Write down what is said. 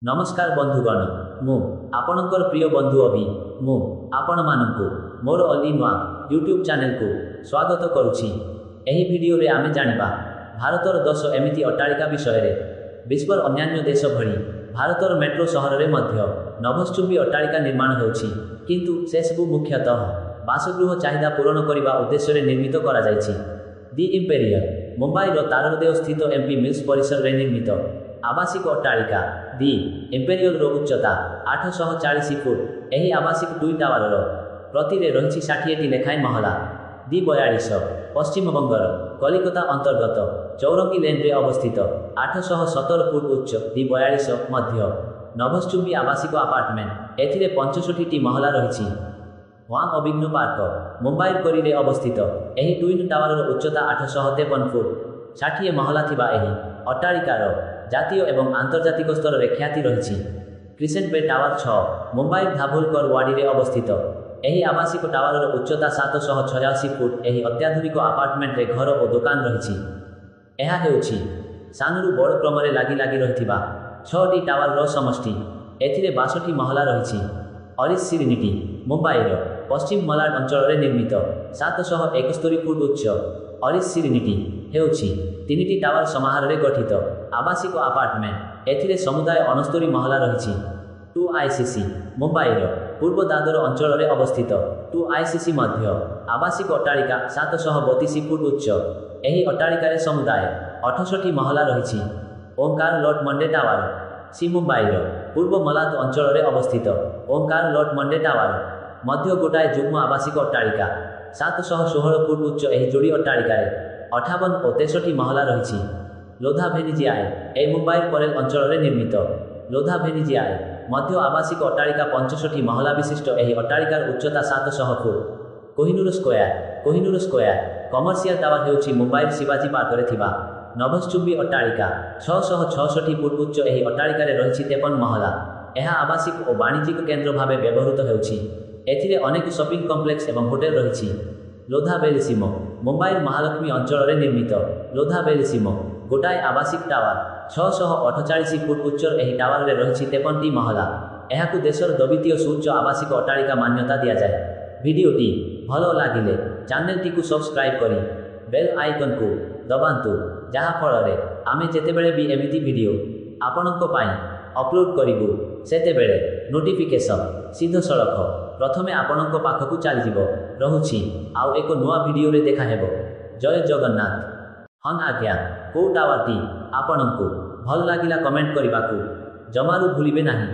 नमस्कार बंधुगण मु आपणकर प्रिय बंधु अभि मु आपण मानकु मोर all in one YouTube channel को स्वागत करुछि। एही वीडियो रे आमे जानिबा भारतर 10 एमिति अट्टालिका विषय रे। विश्वर अन्यान्य देश भली भारतर मेट्रो सहर रे मध्य नभश्चुंबी अट्टालिका निर्माण होछि, किंतु सेसबु मुख्यतः बासगृह चाहिदा पूरण करिबा उद्देश्य रे निर्मित करा जायछि। दि इंपेरियल मुंबई रो तारदेव स्थित एमपी मिल्स परिसर रे निर्मित आवासिक अट्टालिका दि इंपेरियल रो उच्चता 840 फुट। एही आवासिक 2 टावर रो प्रति रे रहिछि 60टी लेखाएं महला। दि 42 पश्चिम बंगर कलिकता अंतर्गत चौरंगी लेन रे अवस्थित 817 फुट उच्च दि 42 मध्य नभश्चुंबी आवासिक अपार्टमेंट एथिरे 65टी महला रहिछि। वांग अभिज्ञ पार्क मुंबई कोरी रे अवस्थित एही 2 टावर रो उच्चता 853 फुट। 60 महला थिबा एही अट्टालिकार जातीय एवं आंतर्जातिक स्तर रे ख्याति रहिछि। क्रिसेंट बे टावर 6 मुंबई धाबुलकर वाडी रे अवस्थित एही आवासिक टावर रो उच्चता 786 फुट। एही अत्याधुनिक अपार्टमेंट रे घर और दुकान रहिछि। एहा हेउछि सानरु बड़ क्रम रे लागि रहिथिबा 6टी टावर रो समष्टि। एथिरे 62 महला रहिछि। अरिस सिरिनिटी मुंबई रो पश्चिम मलाड अंचल रे निर्मित 771 फुट उच्च अरिस सिरिनिटी हेउछि 3टी टावर समाहार रे गठित आवासिक अपार्टमेंट। एथिरे समुदाय 69 महला रहिछि। 2 आईसीसी मुंबई रो पूर्व दादर अंचल रे अवस्थित 2 आईसीसी मध्य आवासिक अट्टालिका 732 फुट उच्च। एही अट्टालिका रे समुदाय 68 महला रहिछि। ओंकार लॉर्ड मंडे टावर सी मुंबई रो पूर्व मलाद अंचल रे अवस्थित ओंकार लॉर्ड मंडे टावर मध्य गोटाए जुग्म आवासिक अट्टालिका 716 फुट उच्च। एही जोड़ी अट्टालिका रे 58 और 63 महला रहिछि। लोधा भेनिजियाए ए मुंबई परेल अंचल रे निर्मित लोधा भेनिजियाए मध्य आवासिक अट्टालिका 65 महला विशिष्ट। एही अट्टालिकार उच्चता 700 फुट। कोहिनूर स्क्वायर कमर्शियल टावर हेउछि मुंबई शिवाजी पार्क रे थिबा नभश्चुंबी अट्टालिका 666 फुट उच्च। एही अट्टालिका रे रहिछि 53 महला। एहा आवासिक और वाणिज्यिक केंद्र भाबे व्यवहृत हेउछि। एथिरे अनेक शॉपिंग कॉम्प्लेक्स एवं होटेल रहिछि। लोधा बेलिसिमो मुंबई महालक्ष्मी अंचल रे निर्मित लोधा बेलिसिमो गोटाए आवासिक टावर 648 फुट उच्च। एही टावर रे रहिछि 53टी महला। एहाकु देशर द्वितीय सुउच्च आवासिक अट्टालिका मान्यता दिया जाए। भिडियोटी भलो लागिले चैनल टी को सब्सक्राइब करी बेल आइकन को दबांतु, जहा फल रे आमे जेतेबेले भी एमिति वीडियो आपनक पाई अपलोड करिबु सेतेबेले नोटिफिकेशन सीधो सड़क प्रथमे आपनक पाखकु चली जिवो। रहुछि आउ एको नुआ वीडियो रे देखा हेबो। जय जगन्नाथ। हन आज्ञा को टावर टी आपनकु भल लागिला कमेंट करिबाकु जमारू भूलिबे नाही।